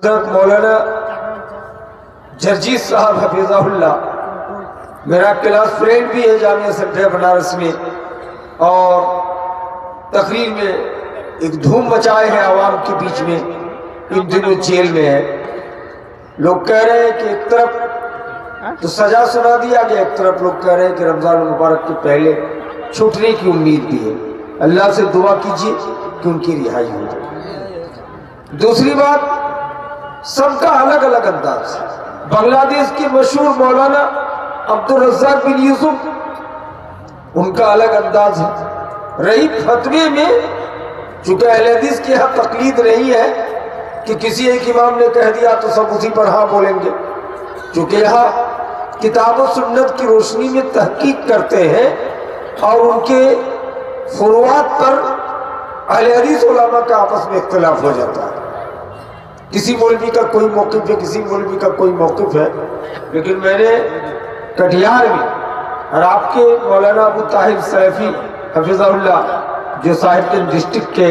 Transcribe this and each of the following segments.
حضرت مولانا جرجیت صاحب حفظہ اللہ میرا کلاس فرینڈ بھی ہے جامعہ سنٹر بنارس میں، اور تقریر میں ایک دھوم مچائے ہیں عوام کے بیچ میں، ان دنوں جیل میں ہے۔ لوگ کہہ رہے ہیں کہ ایک طرف تو سزا سنا دیا گیا، ایک طرف لوگ کہہ رہے ہیں کہ رمضان المبارک کے پہلے چھوٹنے کی امید بھی ہے۔ اللہ سے دعا کیجیے کہ ان کی رہائی ہو جائے۔ دوسری بات، سب کا الگ الگ انداز ہے۔ بنگلہ دیش کے مشہور مولانا عبدالرزاق بن یوسف، ان کا الگ انداز ہے۔ رہی فتوے میں، چونکہ اہل حدیث کی یہاں تقلید نہیں ہے کہ کسی ایک امام نے کہہ دیا تو سب اسی پر ہاں بولیں گے، چونکہ یہاں کتاب و سنت کی روشنی میں تحقیق کرتے ہیں اور ان کے فروعات پر اہل حدیث علماء کا آپس میں اختلاف ہو جاتا ہے۔ کسی مولوی کا کوئی موقف ہے، کسی مولوی کا کوئی موقف ہے، لیکن میں نے کٹیہار میں، اور آپ کے مولانا ابو طاہر سیفی حفظہ اللہ جو صاحب گنج ڈسٹرکٹ کے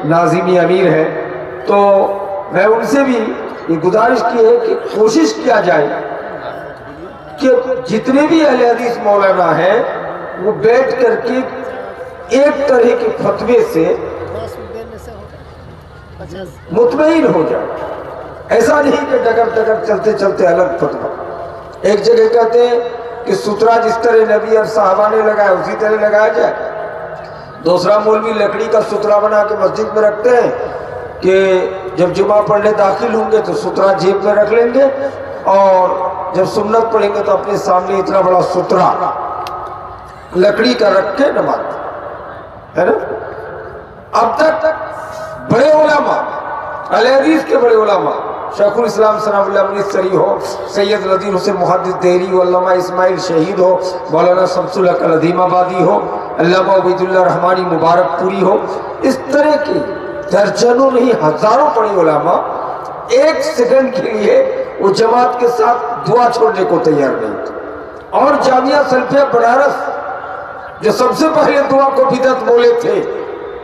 ناظمی امیر ہیں، تو میں ان سے بھی یہ گزارش کی ہے کہ کوشش کیا جائے کہ جتنے بھی اہل حدیث مولانا ہیں وہ بیٹھ کر کے ایک طرح کے فتوے سے مطمئن ہو جائے۔ ایسا نہیں کہ ڈگر ڈگر چلتے چلتے الگ فتویٰ۔ ایک جگہ کہتے ہیں کہ سترہ جس طرح نبی اور صحابہ نے لگایا اسی طرح لگایا جائے، دوسرا مولوی لکڑی کا سترہ بنا کے مسجد میں رکھتے ہیں کہ جب جمعہ پڑھنے داخل ہوں گے تو سترہ جیب میں رکھ لیں گے، اور جب سنت پڑھیں گے تو اپنے سامنے اتنا بڑا سترہ لکڑی کا رکھ کے نماز ہے نا۔ اب تک بڑے علماء، اہل حدیث کے بڑے علماء، شیخ الاسلام ثناء اللہ امرتسری ہو، سید نذیر حسین محدث دہلی ہو، علامہ اسماعیل شہید ہو، مولانا شمس الحق العظیم آبادی ہو، علامہ عبید اللہ رحمانی مبارک پوری ہو، اس طرح کے درجنوں نہیں ہزاروں بڑے علماء ایک سیکنڈ کے لیے وہ جماعت کے ساتھ دعا چھوڑنے کو تیار نہیں تھے۔ اور جامعہ سلفیہ بنارس جو سب سے پہلے دعا کو بدعت بولے تھے،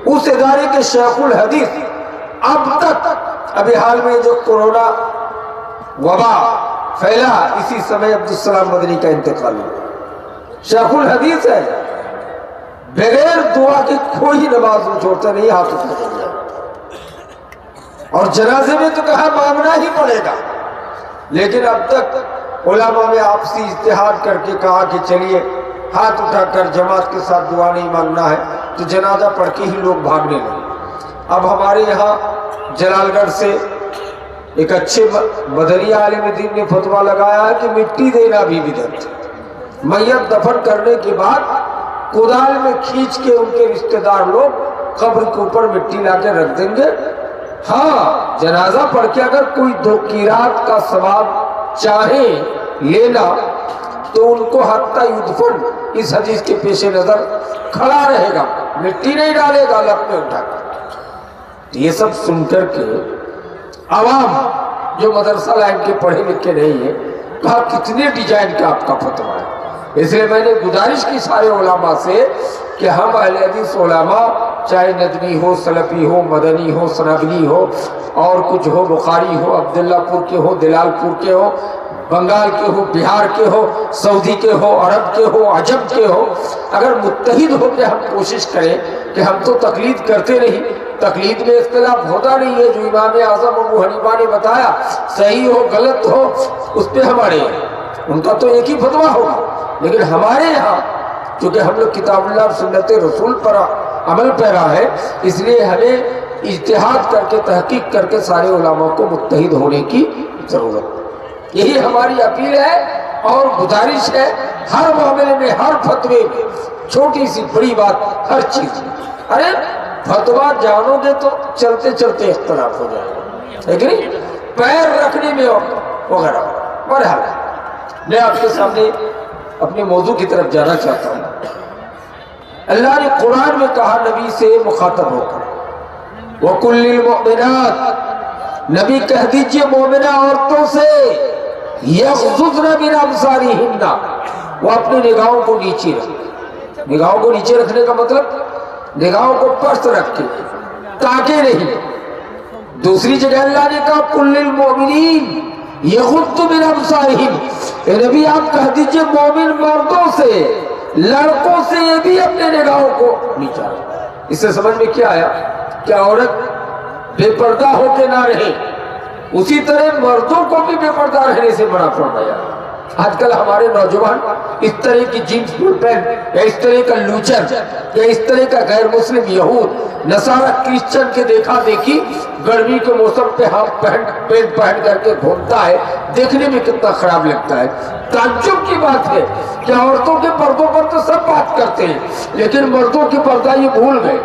اس ادارے کے شیخ الحدیث اب تک، ابھی حال میں جو کورونا وبا پھیلا اسی سمے عبدالسلام مدنی کا انتقال ہوا، شیخ الحدیث ہے، بغیر دعا کے کوئی نماز نہیں چھوڑتا، نہیں ہاتھ اٹھاتا، اور جنازے میں تو کہا مانگنا ہی پڑے گا، لیکن اب تک علماء میں آپسی اجتہاد کر کے کہا کہ چلیے ہاتھ اٹھا کر جماعت کے ساتھ دعا نہیں مانگنا ہے، تو جنازہ پڑھ کے ہی لوگ بھاگنے لگے۔ اب ہمارے یہاں جلال گڑھ سے ایک اچھے مدنی عالم دین نے فتویٰ لگایا ہے کہ مٹی دینا بھی بدعت ہے۔ میت دفن کرنے کے بعد کدال میں کھینچ کے ان کے رشتہ دار لوگ قبر کے اوپر مٹی لا کے رکھ دیں گے۔ ہاں، جنازہ پڑھ کے اگر کوئی 2 قیرات کا ثواب چاہے لینا تو ان کو حتی یدفن اس حدیث کے پیش نظر کھڑا رہے گا، مٹی نہیں ڈالے گا لپ میں اٹھا کر۔ یہ سب سن کر کے عوام جو مدرسہ لائن کے پڑھے لکھے نہیں ہیں کہا کتنے ڈیزائن کا آپ کا فتویٰ ہے۔ اس لیے میں نے گزارش کی سارے علماء سے کہ ہم اہل حدیث علماء، چاہے ندوی ہو، سلفی ہو، مدنی ہو، سنبلی ہو، اور کچھ ہو، بخاری ہو، عبداللہ پور کے ہو، دلال پور کے ہو، بنگال کے ہو، بہار کے ہو، سعودی کے ہو، عرب کے ہو، عجم کے ہو، اگر متحد ہو کے ہم کوشش کریں کہ ہم تو تقلید کرتے نہیں، تقلید میں اختلاف ہوتا نہیں ہے، جو امام اعظم ابو حنیفہ نے بتایا صحیح ہو غلط ہو اس پہ ہمارے ان کا تو ایک ہی فتویٰ ہوگا، لیکن ہمارے یہاں چونکہ ہم لوگ کتاب اللہ اور سنت رسول پر عمل پیرا ہے، اس لیے ہمیں اجتہاد کر کے تحقیق کر کے سارے علماء کو متحد ہونے کی ضرورت ہے۔ یہی ہماری اپیل ہے اور گزارش ہے، ہر معاملے میں، ہر فتوے میں، چھوٹی سی بڑی بات ہر چیز میں، ارے فتویٰ جانو گے تو چلتے چلتے اختلاف ہو جائے گا، لیکن پیر رکھنے میں وغیرہ۔ بہرحال میں آپ کے سامنے اپنے موضوع کی طرف جانا چاہتا ہوں۔ اللہ نے قرآن میں کہا نبی سے مخاطب ہو کر، وَقُلْ لِلْمُؤْمِنَاتِ، نبی کہہ دیجئے مومنہ عورتوں سے، یغضضن من ابصارہن، وہ اپنی نگاہوں کو نیچے رکھیں۔ نگاہوں کو نیچے رکھنے کا مطلب نگاہوں کو پست رکھ کے، تاکہ نہیں، دوسری جگہ اللہ نے کہا قل للمؤمنین یغضوا من ابصارہم، اے نبی آپ کہہ دیجئے مومن مردوں سے، لڑکوں سے یہ بھی اپنے نگاہوں کو نیچا رکھیں۔ اس سے سمجھ میں کیا آیا کہ عورت بے پردہ ہو کے نہ رہے، اسی طرح مردوں کو بھی بے پردہ رہنے سے منع فرمایا۔ آج کل ہمارے نوجوان اس طرح کی جینس فل پینٹ یا اس طرح کا لوچر یا اس طرح کا غیر مسلم یہود نصارہ کرسچن کے دیکھا دیکھی گرمی کے موسم پہ ہاف پینٹ پہن کر کے گھومتا ہے، دیکھنے میں کتنا خراب لگتا ہے۔ تعجب کی بات ہے کہ عورتوں کے پردوں پر تو سب بات کرتے ہیں لیکن مردوں کی پردہ یہ بھول گئے،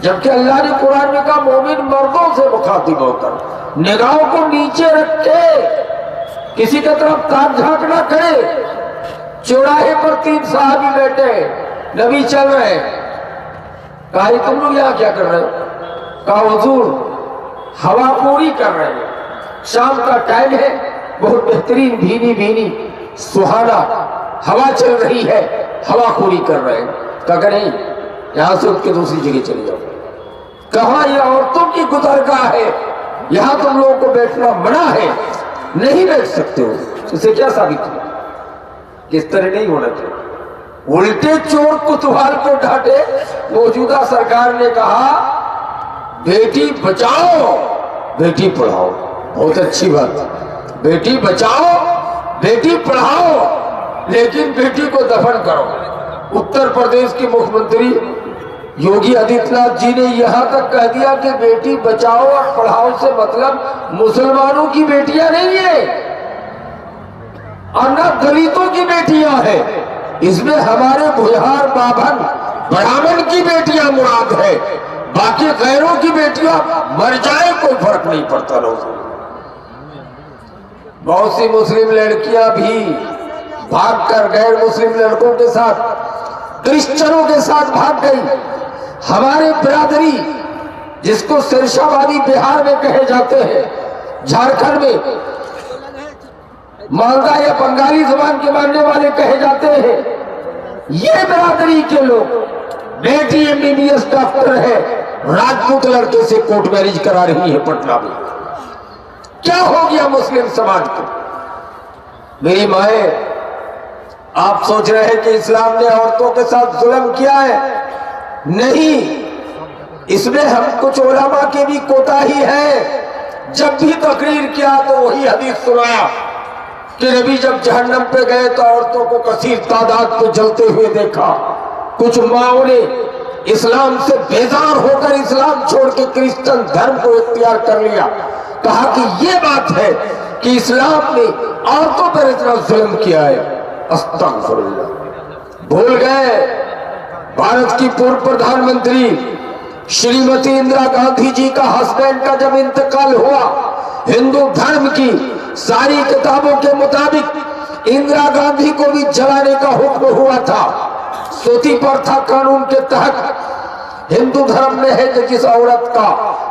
جبکہ اللہ نے قرآن میں کہا مومن مردوں سے مخاطب ہو کر نگاہوں کو نیچے رکھ کے کسی کی طرف تاک جھانک نہ کرے۔ چوراہے پر 3 صحابی بیٹھے، نبی چل رہے، کہا یہ تم لوگ یہاں کیا کر رہے ہو؟ کہا حضور ہوا پوری کر رہے ہیں، شام کا ٹائم ہے، بہت بہترین بھینی بھینی سہانا ہوا چل رہی ہے، ہوا خوری کر رہے ہیں۔ کہا کہ نہیں، یہاں سے اٹھ کے دوسری جگہ چلی جاؤ۔ کہا یہ عورتوں کی گزرگاہ ہے، یہاں تم لوگوں کو بیٹھنا منع ہے، نہیں بیٹھ سکتے ہو۔ اسے کیا ثابت ہوا کہ اس طرح نہیں ہونا چاہیے۔ الٹے چور کوتوال کو ڈانٹے، موجودہ سرکار نے کہا بیٹی بچاؤ بیٹی پڑھاؤ۔ بہت اچھی بات ہے، بیٹی بچاؤ بیٹی پڑھاؤ، لیکن بیٹی کو دفن کرو۔ اتر پردیش کے مکھ منتری یوگی آدتیہ ناتھ جی نے یہاں تک کہہ دیا کہ بیٹی بچاؤ اور پڑھاؤ سے مطلب مسلمانوں کی بیٹیاں نہیں ہیں اور نہ دلتوں کی بیٹیاں ہیں، اس میں ہمارے بہار بابن برہمن کی بیٹیاں مراد ہے، باقی غیروں کی بیٹیاں مر جائے کوئی فرق نہیں پڑتا۔ بہت سی مسلم لڑکیاں بھی بھاگ کر غیر مسلم لڑکوں کے ساتھ، کرسچنوں کے ساتھ بھاگ گئی۔ ہمارے برادری جس کو سرشاوادی بہار میں کہے جاتے ہیں، جھارکھنڈ میں مالدہ یا بنگالی زبان کے ماننے والے کہے جاتے ہیں، یہ برادری کے لوگ بیٹی MBBS ڈاکٹر ہے، راجپوت لڑکے سے کورٹ میرج کرا رہی ہے پٹنہ میں۔ کیا ہو گیا مسلم سماج کو؟ میری مائیں، آپ سوچ رہے ہیں کہ اسلام نے عورتوں کے ساتھ ظلم کیا ہے؟ نہیں، اس میں ہم کچھ علماء کے بھی کوتاہی ہے۔ جب بھی تقریر کیا تو وہی حدیث سنایا کہ نبی جب جہنم پہ گئے تو عورتوں کو کثیر تعداد پہ جلتے ہوئے دیکھا۔ کچھ ماؤں نے اسلام سے بیزار ہو کر اسلام چھوڑ کے کرسچن دھرم کو اختیار کر لیا۔ کہا کہ یہ بات ہے کہ اسلام نے عورتوں پر اتنا ظلم کیا ہے۔ استغفر اللہ۔ بھول گئے بھارت کی پورو پردھان منتری شریمتی اندرا گاندھی جی کا ہسبینڈ کا جب انتقال ہوا، ہندو دھرم کی ساری کتابوں کے مطابق اندرا گاندھی کو بھی جلانے کا حکم ہوا تھا۔ سوتی پرتھا قانون کے تحت ہندو دھرم میں ہے کہ جس عورت کا،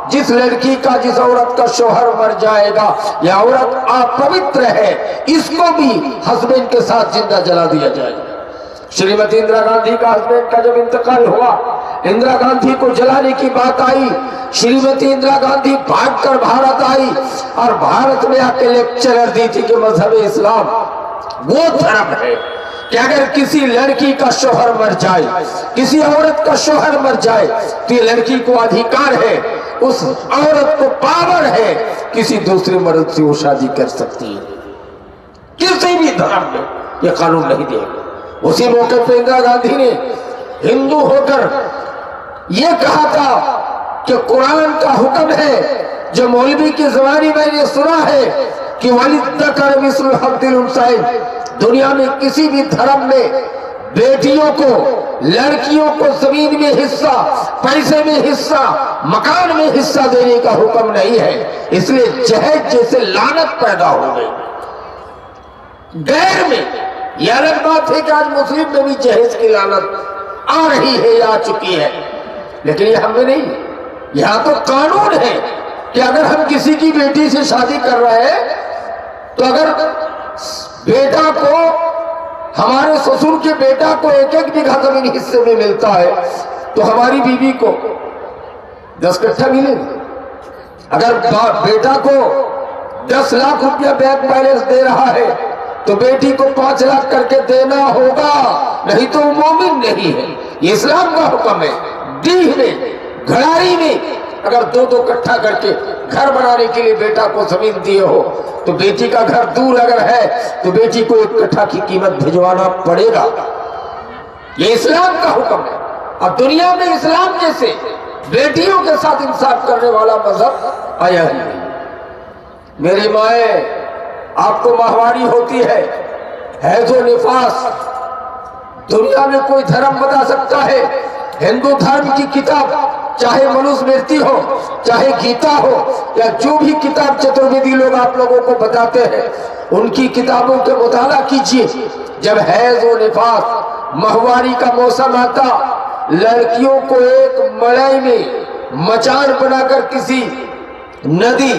جس لڑکی کا، جس عورت کا شوہر مر جائے گا یا عورت اپوتر ہے، اس کو بھی ہسبینڈ کے ساتھ زندہ جلا دیا جائے گا۔ شریمتی اندرا گاندھی کا ہسبینڈ کا جب انتقال ہوا، اندرا گاندھی کو جلانے کی بات آئی، شریمتی اندرا گاندھی بھاگ کر بھارت آئی اور بھارت میں آ کے لیکچرر دی تھی کہ مذہب اسلام وہ دھرم ہے کہ اگر کسی لڑکی کا شوہر مر جائے، کسی عورت کا شوہر مر جائے تو یہ لڑکی کو ادھیکار ہے، اس عورت کو پاور ہے، کسی دوسرے مرد سے وہ شادی کر سکتی ہے۔ کسی بھی دھرم میں یہ قانون نہیں دے گا۔ اسی موقع پہ اندرا گاندھی نے ہندو ہو کر یہ کہا تھا کہ قرآن کا حکم ہے، جو مولوی کی زبانی میں نے سنا ہے کہ وَلِلذَّكَرِ مِثْلُ حَظِّ الْأُنثَيَيْنِ، دنیا میں کسی بھی دھرم میں بیٹیوں کو، لڑکیوں کو زمین میں حصہ، پیسے میں حصہ، مکان میں حصہ دینے کا حکم نہیں ہے، اس لیے جہیز جیسے لعنت پیدا ہو گئی۔ غیر میں یہ الگ بات ہے کہ آج مسلم میں بھی جہیز کی لعنت آ رہی ہے یا آ چکی ہے، لیکن یہ ہم میں نہیں، یہاں تو قانون ہے کہ اگر ہم کسی کی بیٹی سے شادی کر رہے ہیں تو اگر بیٹا کو، ہمارے سسر کے بیٹا کو 1-1 بیگھہ زمین حصے میں ملتا ہے تو ہماری بیوی کو 10 کٹھا ملے گا۔ اگر بیٹا کو 10 لاکھ روپیہ بینک بیلنس دے رہا ہے تو بیٹی کو 5 لاکھ کر کے دینا ہوگا، نہیں تو وہ مومن نہیں ہے۔ یہ اسلام کا حکم ہے۔ ڈیہ میں، گھڑاری میں اگر 2 کٹھا کر کے گھر بنانے کے لیے بیٹا کو زمین دیے ہو تو بیٹی کا گھر دور اگر ہے تو بیٹی کو 1 کٹھا کی قیمت بھجوانا پڑے گا۔ یہ اسلام کا حکم ہے۔ اب دنیا میں اسلام جیسے بیٹیوں کے ساتھ انصاف کرنے والا مذہب آیا ہی نہیں۔ میری مائیں، آپ کو ماہواری ہوتی ہے، حیض و نفاس، دنیا میں کوئی دھرم بتا سکتا ہے؟ ہندو دھرم کی کتاب چاہے منوسمرتی ہو، چاہے گیتا ہو، یا جو بھی کتاب چترویدی لوگ آپ لوگوں کو بتاتے ہیں، ان کی کتابوں کے مطالعہ کیجئے۔ جب حیض و نفاس، ماہواری کا موسم آتا، لڑکیوں کو ایک مڑائی میں مچان بنا کر کسی ندی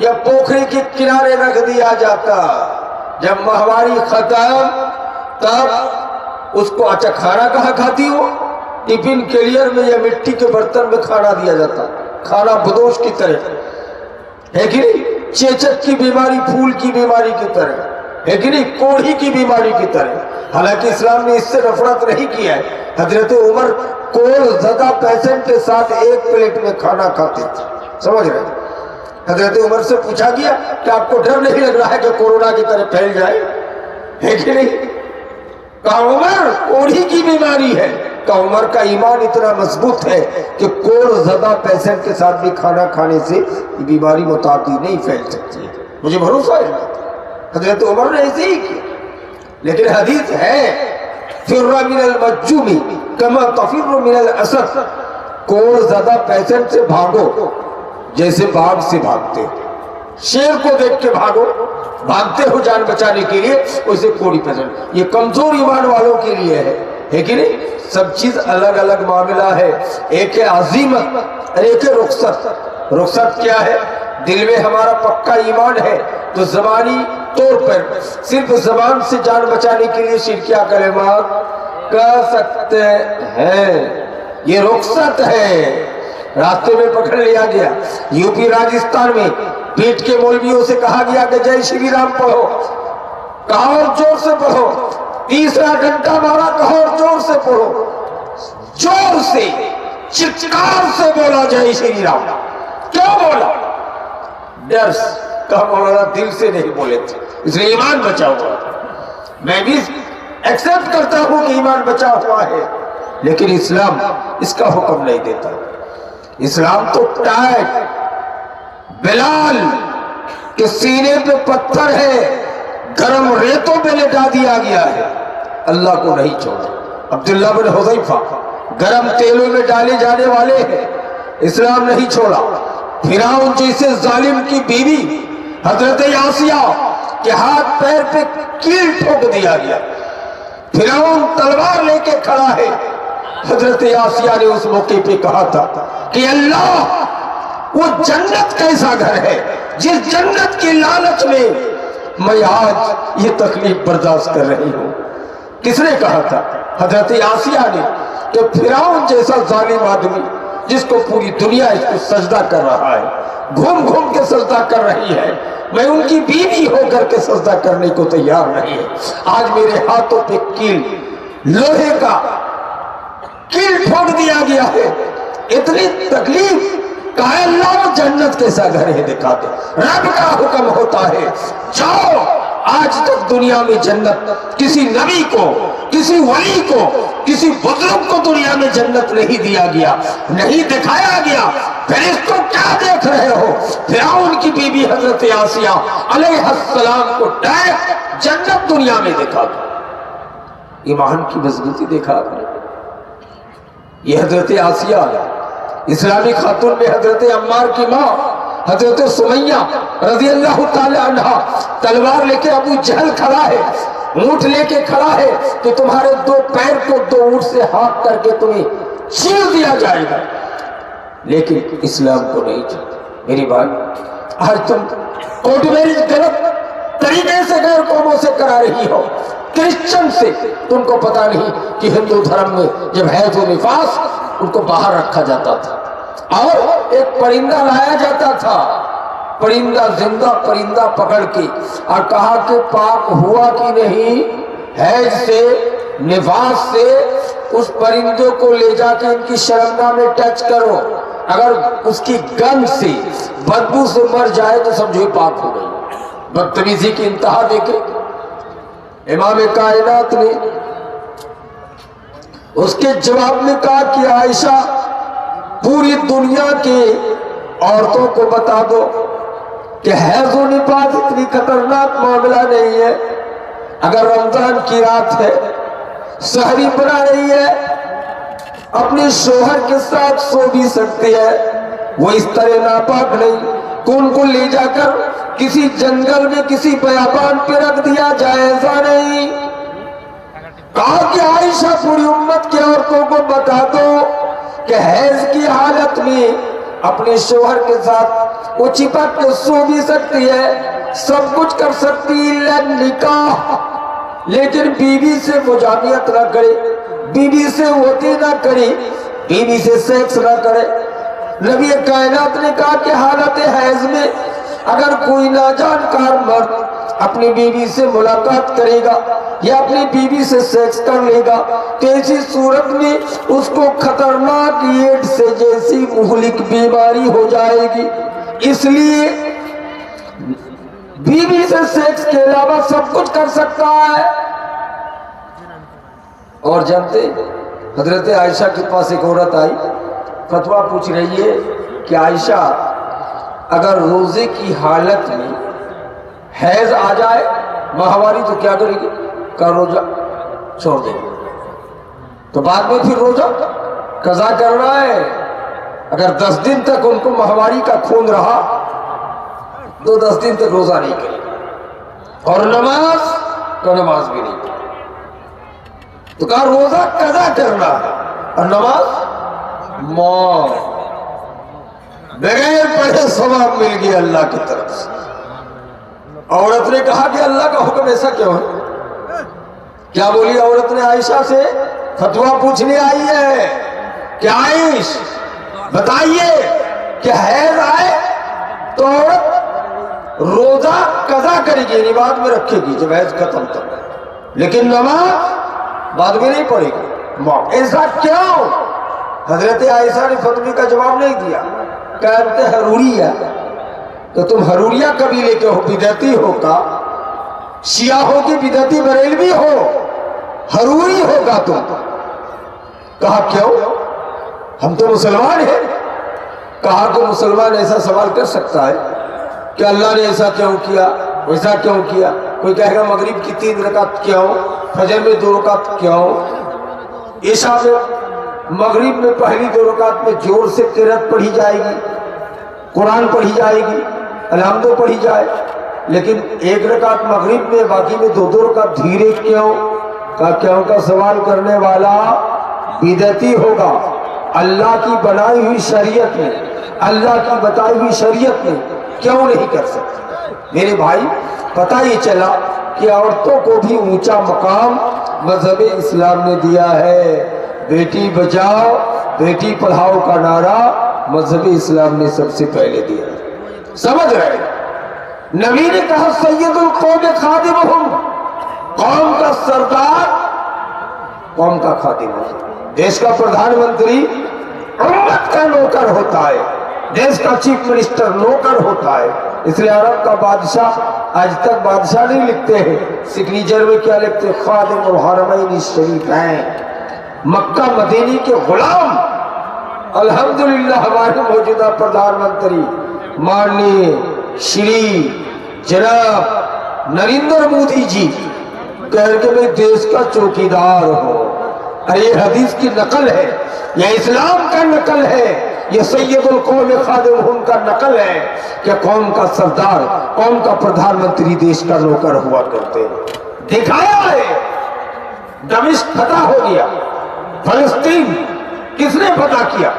یا پوکھری کے کنارے رکھ دیا جاتا۔ جب ماہواری ختم تب اس کو اچھا کھانا کہاں کھاتی ہو؟ ٹفن کیریئر میں یا مٹی کے برتن میں کھانا دیا جاتا، کھانا بدوش کی طرح، ہے کہ نہیں؟ چیچک کی بیماری پھول کی بیماری کی طرح، ہے کہ نہیں؟ کوڑھی کی بیماری کی طرح۔ حالانکہ اسلام نے اس سے نفرت نہیں کیا ہے۔ حضرت عمر کوڑ زدہ پیشنٹ کے ساتھ ایک پلیٹ میں کھانا کھاتے تھے، سمجھ رہے ہیں؟ حضرت عمر سے پوچھا گیا کہ آپ کو ڈر نہیں لگ رہا ہے کہ کورونا کی طرح پھیل جائے، ہے کہ نہیں؟ کہا عمر کوڑھی کی بیماری ہے۔ کہا عمر کا ایمان اتنا مضبوط ہے کہ کوڑ زدہ پیشنٹ کے ساتھ بھی کھانا کھانے سے یہ بیماری متعدی نہیں پھیل سکتی ہے، مجھے بھروسہ ہے۔ حضرت عمر نے ایسے ہی کیا۔ لیکن حدیث ہے فر من المجوم کما تفر من الاسد، کوڑ زدہ پیشنٹ سے بھاگو جیسے باغ سے بھاگتے ہو، شیر کو دیکھ کے بھاگو، بھاگتے ہو جان بچانے کے لیے، ویسے کوڑی پیشنٹ۔ یہ کمزور ایمان والوں کے لیے ہے کہ نہیں؟ سب چیز الگ الگ معاملہ ہے۔ ایک ہے عزیمت اور ایک ہے رخصت۔ رخصت کیا ہے؟ دل میں ہمارا پکا ایمان ہے تو زبانی طور پر صرف زبان سے جان بچانے کے لیے شرکیہ کلمات کہہ سکتے ہیں، یہ رخصت ہے۔ راستے میں پکڑ لیا گیا، یوپی راجستھان میں پیٹ کے مولویوں سے کہا گیا کہ جے شری رام پڑھو، کہا اور زور سے پڑھو۔ تیسرا گھنٹہ مارا، کہا اور زور سے پڑھو۔ زور سے چتکار سے بولا جے شری رام۔ کیوں بولا؟ ڈر سے۔ کہا مولانا دل سے نہیں بولے تھے، اس لیے ایمان بچا ہوا۔ میں بھی ایکسپٹ کرتا ہوں کہ ایمان بچا ہوا ہے، لیکن اسلام اس کا حکم نہیں دیتا۔ اسلام تو ٹائٹ، بلال کے سینے پہ پتھر ہے، گرم ریتوں پہ لٹا دیا گیا ہے، اللہ کو نہیں چھوڑا۔ عبداللہ بن حذیفہ گرم تیلوں میں ڈالے جانے والے ہیں، اسلام نہیں چھوڑا۔ فرعون جیسے ظالم کی بیوی حضرت آسیہ کے ہاتھ پیر پہ کیل ٹھوک دیا گیا، فرعون تلوار لے کے کھڑا ہے۔ حضرت آسیہ نے اس موقع پہ کہا تھا کہ اللہ، وہ جنت کیسا گھر ہے جس جنت کی لالچ میں میں آج یہ تکلیف برداشت کر رہی ہوں۔ کس نے کہا تھا؟ حضرت آسیہ نے، کہ فرعون جیسا ظالم آدمی جس کو پوری دنیا اس کو سجدہ کر رہا ہے، گھوم گھوم کے سجدہ کر رہی ہے، میں ان کی بیوی ہو کر کے سجدہ کرنے کو تیار نہیں ہے۔ آج میرے ہاتھوں پہ کیل، لوہے کا کیل ٹھوک دیا گیا ہے، اتنی تکلیف۔ کہا اللہ، وہ جنت کیسا گھر ہے دکھا دے۔ رب کا حکم ہوتا ہے جاؤ۔ آج تک دنیا میں جنت کسی نبی کو، کسی ولی کو، کسی بزرگ کو دنیا میں جنت نہیں دیا گیا، نہیں دکھایا گیا۔ پھر اس کو کیا دیکھ رہے ہو؟ فرعون کی بیوی حضرت آسیہ علیہ السلام کو ڈائریکٹ جنت دنیا میں دکھا دو۔ ایمان کی مضبوطی دیکھا آپ نے؟ یہ حضرت آسیہ اسلامی خاتون میں حضرت عمار کی ماں حضرت سمیہ رضی اللہ تعالی عنہ، تلوار لے کے ابو جہل کھڑا ہے، اونٹ لے کے کھڑا ہے کہ تمہارے 2 پیر کو 2 اونٹ سے ہاتھ کر کے تمہیں چیر دیا جائے گا، لیکن اسلام کو نہیں چاہتا۔ میری بات، آج تم کورٹ میرج غلط طریقے سے غیر قوموں سے کرا رہی ہو، کرسچن سے۔ تم کو پتا نہیں کہ ہندو دھرم میں جب حیض و نفاس ان کو باہر رکھا جاتا تھا، اور ایک پرندہ لایا جاتا تھا، پرندہ زندہ پرندہ پکڑ کے، اور کہا کہ پاک ہوا کہ نہیں حیض سے نفاس سے، اس پرندوں کو لے جا کے ان کی شرمگاہ میں ٹچ کرو، اگر اس کی گند سے بدبو سے مر جائے تو سمجھو پاک ہو گئی۔ بدتمیزی کی انتہا دیکھے امام کائنات نے اس کے جواب میں کہا کہ عائشہ پوری دنیا کی عورتوں کو بتا دو کہ حیض و نفاس اتنی خطرناک معاملہ نہیں ہے، اگر رمضان کی رات ہے، سحری بنا رہی ہے، اپنے شوہر کے ساتھ سو بھی سکتی ہے، وہ اس طرح ناپاک نہیں کہ ان کو لے جا کر کسی جنگل میں کسی بیابان پہ رکھ دیا جائے، ایسا نہیں۔ کہا کہ عائشہ پوری امت کی عورتوں کو بتا دو کہ حیض کی حالت میں اپنے شوہر کے ساتھ وہ چپک کے سو بھی سکتی ہے، سب کچھ کر سکتی ہے نکاح، لیکن بیوی سے مجامعت نہ کرے، بیوی سے وطی نہ کرے، بیوی سے سیکس نہ کرے۔ نبی کائنات نے کہا کہ حالت حیض میں اگر کوئی ناجانکار مرد اپنی بیوی سے ملاقات کرے گا یا اپنی بیوی سے سیکس کر لے گا تو ایسی صورت میں اس کو خطرناک ایڈز سے جیسی مہلک بیماری ہو جائے گی، اس لیے بیوی سے سیکس کے علاوہ سب کچھ کر سکتا ہے۔ اور جانتے حضرت عائشہ کے پاس ایک عورت آئی، فتویٰ پوچھ رہی ہے کہ عائشہ اگر روزے کی حالت میں حیض آ جائے ماہواری تو کیا کرے گی؟ کا روزہ چھوڑ دے گی، تو بعد میں پھر روزہ قضا کرنا ہے۔ اگر 10 دن تک ان کو ماہواری کا خون رہا تو 10 دن تک روزہ نہیں کرے، اور نماز بھی نہیں کرے، تو کہا روزہ قضا کرنا ہے اور نماز موت، بغیر پڑھے ثواب مل گیا اللہ کی طرف سے۔ عورت نے کہا کہ اللہ کا حکم ایسا کیوں ہے؟ کیا بولی عورت نے عائشہ سے؟ فتویٰ پوچھنے آئی ہے کہ عائش بتائیے کہ حیض آئے تو عورت روزہ قضا کرے گی، یعنی بعد میں رکھے گی جب حیض ختم تک، لیکن نماز بعد میں نہیں پڑھے گی۔ ایسا کیوں؟ حضرت عائشہ نے فتوی کا جواب نہیں دیا، کہتے حروریہ، تو تم حروریہ قبیلے کے ہو، بدعتی ہو کا شیعہ ہو کہ بدعتی بریلوی ہو، حروری ہوگا تم۔ کہا کیوں؟ ہم تو مسلمان ہیں۔ کہا کہ مسلمان ایسا سوال کر سکتا ہے کہ اللہ نے ایسا کیوں کیا، ویسا کیوں کیا؟ کوئی کہے گا مغرب کی 3 رکعت کیوں، فجر میں 2 رکعت کیوں، عشاء میں مغرب میں پہلی 2 رکعت میں زور سے قرات پڑھی جائے گی، قرآن پڑھی جائے گی، الحمدو پڑھی جائے، لیکن 1 رکعت مغرب میں باقی میں 2 رکعت دھیرے کیوں؟ کہا کیوں کا سوال کرنے والا بدعتی ہوگا، اللہ کی بنائی ہوئی شریعت میں، اللہ کی بتائی ہوئی شریعت میں کیوں نہیں کر سکتے؟ میرے بھائی پتہ یہ چلا کہ عورتوں کو بھی اونچا مقام مذہب اسلام نے دیا ہے۔ بیٹی بچاؤ بیٹی پڑھاؤ کا نعرہ مذہب اسلام نے سب سے پہلے دیا ہے، سمجھ رہے؟ نبی نے کہا سید القوم خادمہم، قوم کا سردار قوم کا خادم ہے، دیش کا پردھان منتری امت کا نوکر ہوتا ہے، دیش کا چیف منسٹر نوکر ہوتا ہے۔ اس لیے عرب کا بادشاہ آج تک بادشاہ نہیں لکھتے ہیں، سگنیچر میں کیا لکھتے ہیں؟ خادم الحرمین الشریفین، مکہ مدینی کے غلام۔ الحمدللہ ہمارے موجودہ پردھان منتری ماننی شری جناب نریندر مودی جی کہہ کہ میں دیش کا چوکیدار ہوں، اور یہ حدیث کی نقل ہے، یہ اسلام کا نقل ہے، یہ سید القوم خادمہم کا نقل ہے کہ قوم کا سردار قوم کا پردھان منتری دیش کا نوکر ہوا کرتے ہیں۔ دکھایا ہے، دمشق فتح ہو گیا، فلسطین کس نے فتح کیا؟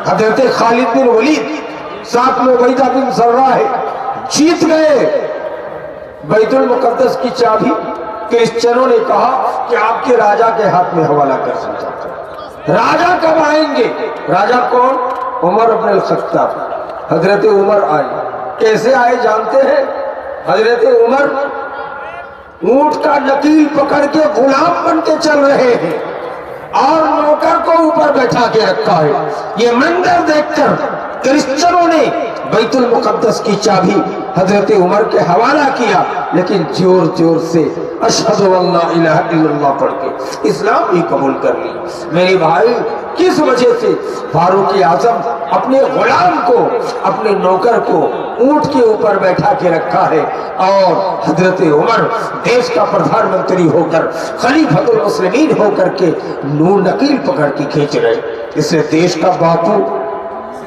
حضرت خالد بن ولید، ساتھ میں عبیدہ بن سراح جیت گئے۔ بیت المقدس کی چابی کرسچنوں نے کہا کہ آپ کے راجہ کے ہاتھ میں حوالہ کر سکتا ہے۔ راجہ کب آئیں گے؟ راجہ کون؟ عمر ابن الخطاب، حضرت عمر آئے. کیسے آئے جانتے ہیں؟ حضرت عمر اونٹ کا نکیل پکڑ کے غلام بن کے چل رہے ہیں اور نوکر کو اوپر بیٹھا کے رکھا ہے. یہ منظر دیکھ کر کرسچنوں نے بیت المقدس کی چابی حضرت عمر کے حوالہ کیا، لیکن زور زور سے اشہد ان لا الہ الا اللہ پڑھ کے اسلام ہی قبول کر لی. میرے بھائی، کس وجہ سے فاروق اعظم اپنے غلام کو، اپنے نوکر کو اونٹ کے اوپر بیٹھا کے رکھا ہے اور حضرت عمر دیش کا پردھان منتری ہو کر، خلیفۃ المسلمین ہو کر کے نور نکیل پکڑ کے کھینچ رہے. اس سے دیش کا باپو،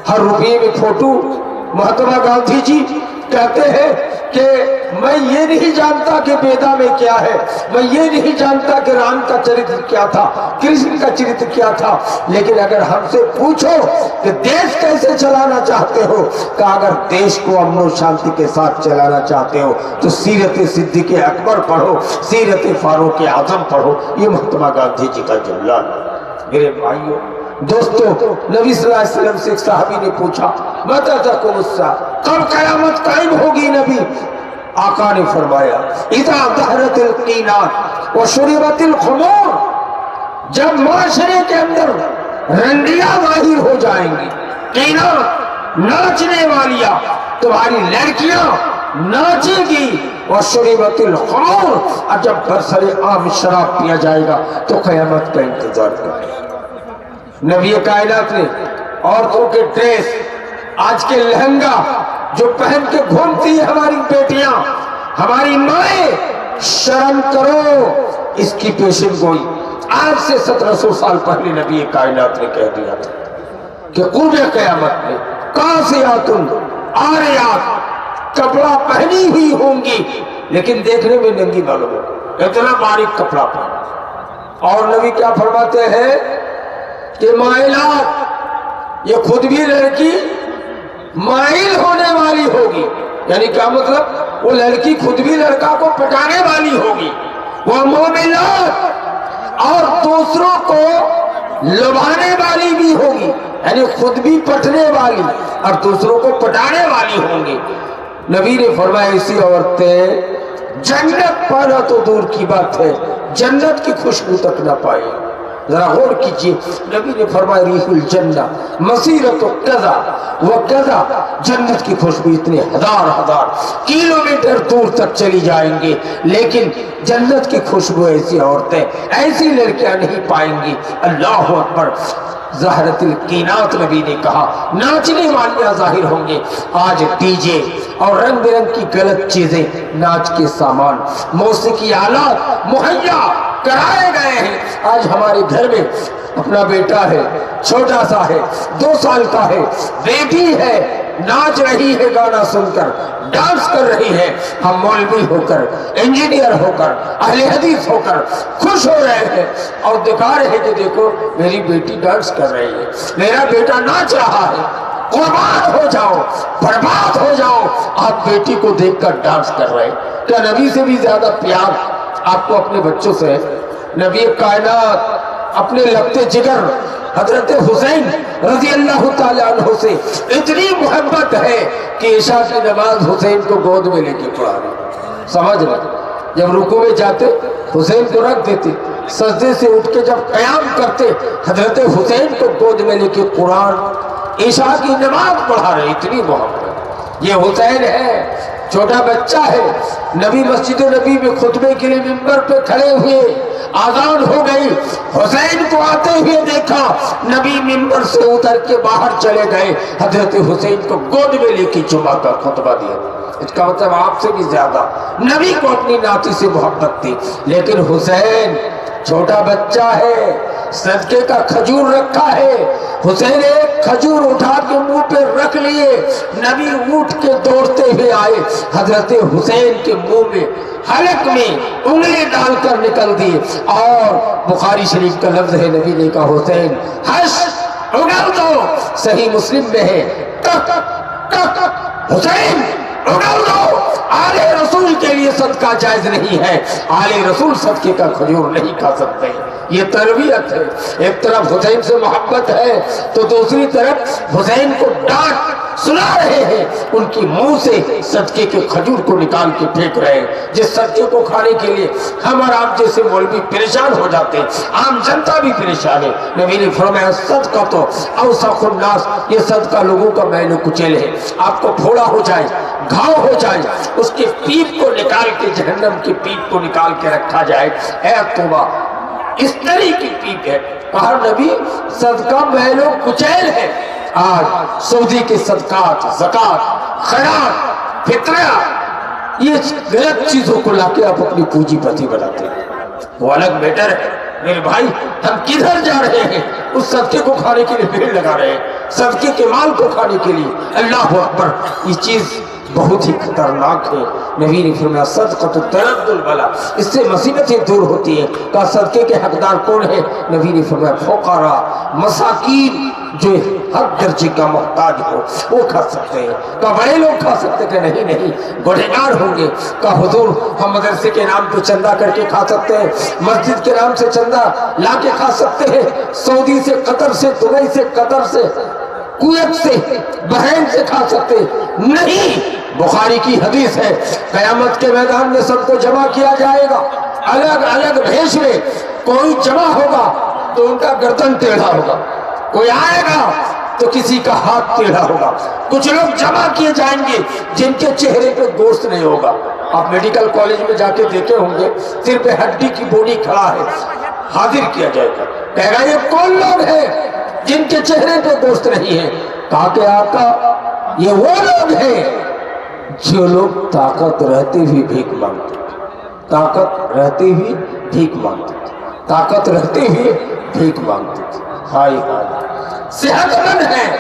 ہر روپیے میں فوٹو. مہاتما گاندھی جی کہتے ہیں کہ میں یہ نہیں جانتا کہ بیدا میں کیا ہے، میں یہ نہیں جانتا کہ رام کا چرتر کیا تھا، کرشن کا چرتر کیا تھا، لیکن اگر ہم سے پوچھو کہ دیش کیسے چلانا چاہتے ہو، کہ اگر دیش کو امن و شانتی کے ساتھ چلانا چاہتے ہو تو سیرت صدیق اکبر پڑھو، سیرت فاروق اعظم پڑھو. یہ مہاتما گاندھی جی کا جملہ. میرے بھائیوں دوستو، نبی صلی اللہ علیہ وسلم سے ایک صحابی نے پوچھا متی تقوم الساعہ، کب قیامت قائم ہوگی نبی؟ آقا نے فرمایا اذا ظہرت القینات وشربت الخمور، جب معاشرے کے اندر رنڈیاں ظاہر ہو جائیں گی، قینات ناچنے والیاں، تمہاری لڑکیاں ناچے گی، وشربت الخمور، اور جب برسر عام شراب پیا جائے گا تو قیامت کا انتظار کریں. نبی کائنات نے عورتوں کے ڈریس، آج کے لہنگا جو پہن کے گھومتی ہے ہماری بیٹیاں، ہماری مائیں، شرم کرو، اس کی پیشن گوئی آج سے 1700 سال پہلے نبی کائنات نے کہہ دیا تھا کہ قرب قیامت میں کاسیات عاریات، کپڑا پہنی ہوئی ہوں گی لیکن دیکھنے میں ننگی معلوم ہو، اتنا باریک کپڑا پہنا. اور نبی کیا فرماتے ہیں کہ مائلات، یہ خود بھی لڑکی مائل ہونے والی ہوگی، یعنی کیا مطلب؟ وہ لڑکی خود بھی لڑکا کو پٹانے والی ہوگی. وہ مومنات، اور دوسروں کو لبھانے والی بھی ہوگی، یعنی خود بھی پٹنے والی اور دوسروں کو پٹانے والی ہوں گی. نبی نے فرمایا ایسی عورتیں جنت پانا تو دور کی بات ہے، جنت کی خوشبو تک نہ پائے. ذرا غور کیجئے، نبی نے فرمایا ریح الجنہ مسیرت کذا و کذا، جنت کی خوشبو اتنے ہزار کلومیٹر دور تک چلی جائیں گے، لیکن جنت کی خوشبو ایسی عورتیں، ایسی لڑکیاں نہیں پائیں گی. اللہ اکبر. ظہرت القینات، نبی نے کہا ناچنے والیاں ظاہر ہوں گے. آج ڈی جے اور رنگ برنگ کی غلط چیزیں، ناچ کے سامان، موسیقی آلات مہیا کرائے گئے ہیں. آج ہمارے گھر میں اپنا بیٹا ہے، چھوٹا سا ہے، 2 سال کا ہے، بیٹی ہے، ناچ رہی ہے، گانا سن کر ڈانس کر رہی ہے. ہم مولوی ہو کر، انجینئر ہو کر، اہل حدیث ہو کر خوش ہو رہے ہیں اور دکھا رہے ہیں کہ دیکھو میری بیٹی ڈانس کر رہی ہے، میرا بیٹا ناچ رہا ہے. قربان ہو جاؤ، برباد ہو جاؤ، آپ بیٹی کو دیکھ کر ڈانس کر رہے ہیں. کیا نبی سے بھی زیادہ پیار آپ کو اپنے بچوں سے ہے؟ نبی کائنات اپنے لگتے جگر حضرت حسین رضی اللہ تعالیٰ عنہ سے اتنی محبت ہے کہ عشاء کی نماز حسین کو گود میں لے کے پڑھا رہے. سمجھ رہے؟ جب رکوع میں جاتے حسین کو رکھ دیتے، سجدے سے اٹھ کے جب قیام کرتے حضرت حسین کو گود میں لے کے قرآن عشاء کی نماز پڑھا رہے. اتنی محبت. یہ حسین ہے، چھوٹا بچہ ہے. نبی مسجد نبی میں خطبے کے لیے ممبر پہ کھڑے ہوئے، آذان ہو گئی، حسین کو آتے ہوئے دیکھا، نبی ممبر سے اتر کے باہر چلے گئے، حضرت حسین کو گود میں لے کے چما کر خطبہ دیا. اس کا مطلب آپ سے بھی زیادہ نبی کو اپنی ناتی سے محبت تھی. لیکن حسین چھوٹا بچہ ہے، صدقے کا کھجور رکھا ہے. حسین ایک کھجور اٹھا کے منہ پہ رکھ لیے، نبی اٹھ کے دوڑتے ہوئے آئے، حضرت حسین کے منہ میں حلق میں انگلی ڈال کر نکل دیے. اور بخاری شریف کا لفظ ہے، نبی نے کہا حسین ہش اگل دو. صحیح مسلم میں ہے حسین اگل دو. آل رسول کے لیے صدقہ جائز نہیں ہے، آل رسول صدقے کا کھجور نہیں کھا سکتے. یہ تربیت ہے. ایک طرف حسین سے محبت ہے تو دوسری طرف حسین کو ڈانٹ سنا رہے ہیں. ان کی منہ سے صدقے کے کھجور کو نکال کے پھینک رہے ہیں. جس صدقے کو کھانے کے لیے ہم اور آپ جیسے مولوی پریشان ہو جاتے ہیں, عام جنتا بھی پریشان ہے. نبی نے فرمایا صدقہ تو اوسخ الناس, یہ صدقہ لوگوں کا میل و کچیل ہے. آپ کو پھوڑا ہو جائے, گھاؤ ہو جائے, اس کے پیپ کو نکال کے, جہنم کی پیپ کو نکال کے رکھا جائے. اے توبہ, اس طرح کی پیپ ہے. کہا نبی صدقہ میل و کچیل ہے. آج سعودی کے صدقات, زکات, خیرات, فطرہ, یہ غلط چیزوں کو لا کے آپ اپنی پونجی پتی بناتے ہیں. وہ الگ میٹر ہے میرے بھائی. ہم کدھر جا رہے ہیں؟ اس صدقے کو کھانے کے لیے بھیڑ لگا رہے ہیں, صدقے کے مال کو کھانے کے لیے. اللہ اکبر, یہ چیز بہت ہی خطرناک ہے. نبی نے فرمایا صدقۃ ترد البلا, اس سے مصیبتیں دور ہوتی ہیں. کہا صدقے کے حقدار کون ہے؟ نبی نے فرمایا فقراء, مساکین, جو ہر درجے کا محتاج ہو وہ کھا سکتے ہیں. کہا بڑے لوگ کھا سکتے ہیں؟ کہ نہیں, گنہگار ہوں گے. کہا حضور ہم مدرسے کے نام پہ چندہ کر کے کھا سکتے ہیں, مسجد کے نام سے چندہ لا کے کھا سکتے ہیں, سعودی سے, قطر سے, دبئی سے, قطر سے, کویت سے, بحرین سے کھا سکتے نہیں. بخاری کی حدیث ہے, قیامت کے میدان میں سب کو جمع کیا جائے گا, الگ الگ بھیش میں. کوئی جمع ہوگا تو ان کا گردن ٹیڑھا ہوگا, کوئی آئے گا تو کسی کا ہاتھ ٹیڑھا ہوگا. کچھ لوگ جمع کیے جائیں گے جن کے چہرے پہ گوشت نہیں ہوگا. آپ میڈیکل کالج میں جا کے دیکھے ہوں گے, سر پہ ہڈی کی بوڈی کھڑا ہے, حاضر کیا جائے گا. کہے گا یہ کون لوگ ہیں جن کے چہرے پہ گوشت نہیں ہے؟ کہا کہ آقا یہ وہ لوگ ہیں جو لوگ طاقت رہتے ہوئے بھیک مانگتے تھے, طاقت رہتے ہوئے بھیک مانگتے تھے, طاقت رہتے ہوئے بھیک مانگتے تھے. ہائے ہائے, صحت مند ہیں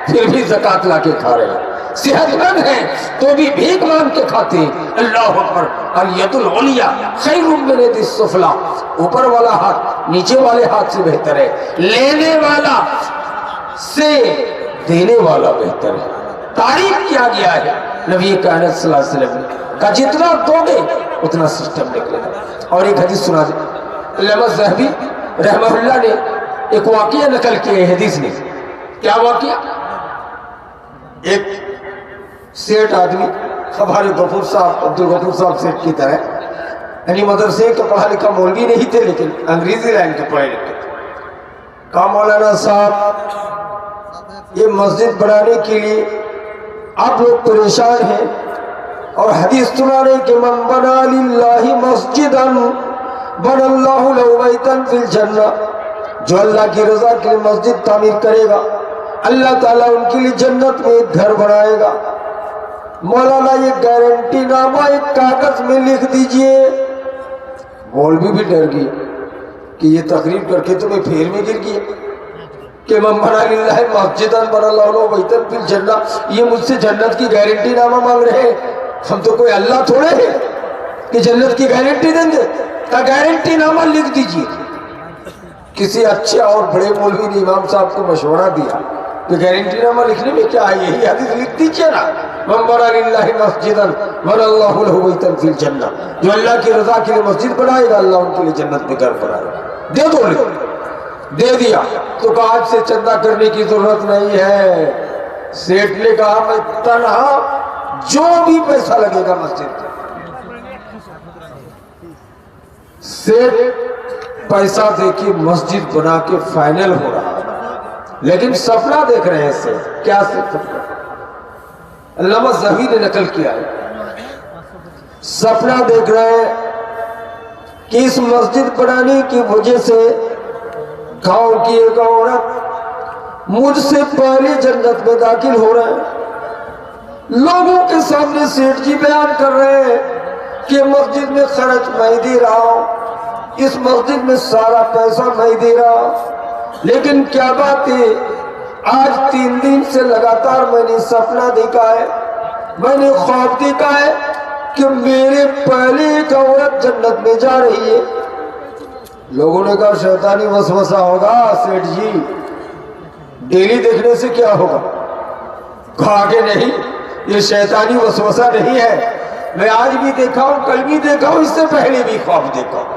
پھر بھی زکات لا کے کھا رہے ہیں, صحت مند ہیں تو بھی بھیک مانگ کے کھاتے ہیں. اللہ اکبر, الید العلیٰ خیر من الید السفلیٰ, اوپر والا ہاتھ نیچے والے ہاتھ سے بہتر ہے, لینے والا سے دینے والا بہتر ہے. تعریف کیا گیا ہے نبی کائنات صلی اللہ علیہ وسلم کا, جتنا دو گے اتنا سسٹم نکلے گا. اور ایک حدیث سنا دیں, علامہ ذہبی رحمہ اللہ نے ایک واقعہ نقل کیا ہے حدیث نے. کیا واقعہ؟ ایک سیٹ آدمی, ہمارے غفور صاحب, عبدالغفور صاحب سیٹ کی طرح, یعنی مدرسے کا پڑھا لکھا مولوی نہیں تھے لیکن انگریزی لائن کے پڑھے لکھے تھے. کہا مولانا صاحب یہ مسجد بنانے کے لیے آپ لوگ پریشان ہیں اور حدیث سنا رہے کہ من بنا للہ مسجدا بن اللہ لہ بیتا فی الجنہ, جو اللہ کی رضا کے لیے مسجد تعمیر کرے گا اللہ تعالیٰ ان کے لیے جنت میں ایک گھر بنائے گا. مولانا یہ گارنٹی نامہ ایک کاغذ میں لکھ دیجئے. مولوی بھی ڈر گئی کہ یہ تقریر کر کے تمہیں پھیر میں گر گیا کہ من بنا للہ مسجدا بن اللہ لہ بیتا فی الجنہ, یہ مجھ سے جنت کی گارنٹی نامہ مانگ رہے ہیں. ہم تو کوئی اللہ تھوڑے ہیں کہ جنت کی گارنٹی دیں گے. کا گارنٹی نامہ لکھ دیجئے. کسی اچھے اور بڑے مولوی نے امام صاحب کو مشورہ دیا کہ گارنٹی نامہ لکھنے میں کیا ہے, یہی حدیث لکھ دیجئے نا, من بنا للہ مسجدا بن اللہ لہ بیتا فی الجنہ, جو اللہ کی رضا کے لیے مسجد بنائے گا اللہ ان کے لیے جنت میں گھر بنائے گا. دے دو, دے دیا. تو کہا آج سے چندہ کرنے کی ضرورت نہیں ہے. سیٹ نے کہا میں تنہا جو بھی پیسہ لگے گا مسجد کا. سیٹ پیسہ دے کے مسجد بنا کے فائنل ہو رہا ہے, لیکن سپنا دیکھ رہے ہیں. سے کیا سپنا؟ علامہ ذہبی نے نقل کیا ہے, سپنا دیکھ رہے ہیں کہ اس مسجد بنانے کی وجہ سے گاؤں کی ایک عورت مجھ سے پہلے جنت میں داخل ہو رہے ہیں. لوگوں کے سامنے سیٹھ جی بیان کر رہے ہیں کہ مسجد میں خرچ میں دے رہا ہوں, اس مسجد میں سارا پیسہ میں دے رہا ہوں. لیکن کیا بات ہے, آج 3 دن سے لگاتار میں نے سپنا دیکھا ہے, میں نے خواب دیکھا ہے کہ میرے پہلے ایک عورت جنت میں جا رہی ہے. لوگوں نے کہا شیطانی وسوسہ ہوگا سیٹھ جی, ڈیلی دیکھنے سے کیا ہوگا؟ کہا کہ نہیں, یہ شیطانی وسوسہ نہیں ہے, میں آج بھی دیکھا ہوں, کل بھی دیکھا ہوں, اس سے پہلے بھی خواب دیکھا ہوں.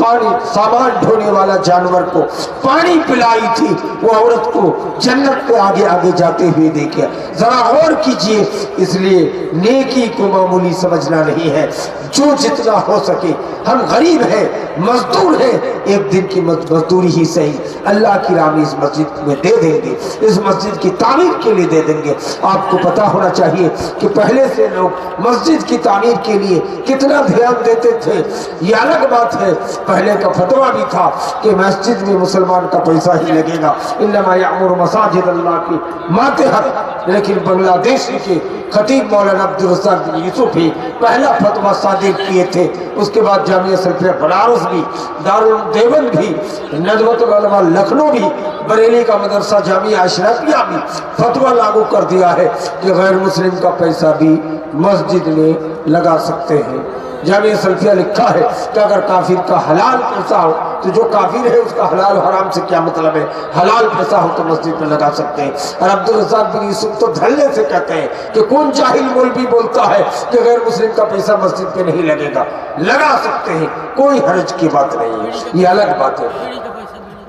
پانی سامان ڈھونے والا جانور کو پانی پلائی تھی، وہ عورت کو جنت پہ آگے آگے جاتے ہوئے دیکھا۔ ذرا غور کیجئے، اس لیے نیکی کو معمولی سمجھنا نہیں ہے، جو جتنا ہو سکے۔ ہم غریب ہیں، مزدور ہیں، ایک دن کی مزدوری ہی صحیح اللہ کی راہ میں اس مسجد میں دے دیں گے، اس مسجد کی تعمیر کے لیے دے دیں گے۔ آپ کو پتا ہونا چاہیے کہ پہلے سے لوگ مسجد کی تعمیر کے لیے کتنا دھیان دیتے تھے۔ یہ الگ بات ہے، پہلے کا فتویٰ بھی تھا کہ مسجد میں مسلمان کا پیسہ ہی لگے گا، انما یعمر مساجد اللہ کی ماتحت۔ لیکن بنگلہ دیش کے خطیب مولانا عبدالرزاق بن یوسف بھی پہلا فتویٰ صادر کیے تھے، اس کے بعد جامعہ سلفیہ بنارس بھی، دارالعلوم دیوبند بھی، ندوۃ العلماء لکھنؤ بھی، بریلی کا مدرسہ جامعہ اشرفیہ بھی فتویٰ لاگو کر دیا ہے کہ غیر مسلم کا پیسہ بھی مسجد میں لگا سکتے ہیں۔ جامعہ سلفیہ لکھا ہے کہ اگر کافر کا حلال پیسہ ہو تو جو کافر ہے اس کا حلال و حرام سے کیا مطلب ہے، حلال پیسہ ہو تو مسجد میں لگا سکتے ہیں۔ اور عبدالرزاق بن یوسف تو دھلے سے کہتے ہیں کہ کون جاہل مولوی بولتا ہے کہ غیر مسلم کا پیسہ مسجد پہ نہیں لگے گا، لگا سکتے ہیں، کوئی حرج کی بات نہیں ہے، یہ الگ بات ہے۔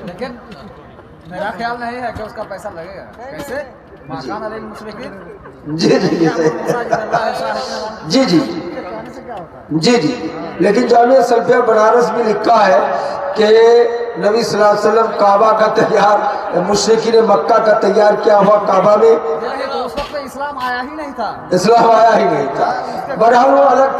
لیکن میرا خیال نہیں ہے کہ اس کا پیسہ لگے گا، کیسے ماکان علیہ المشرکین جی جی جی جی جی جی لیکن جامعہ سلفیہ بنارس میں لکھا ہے کہ نبی صلی اللہ علیہ وسلم کعبہ کا تیار، مشرکین مکہ کا تیار کیا ہوا کعبہ میں، اس وقت اسلام آیا ہی نہیں تھا، اسلام آیا ہی نہیں تھا۔ بہرحال وہ الگ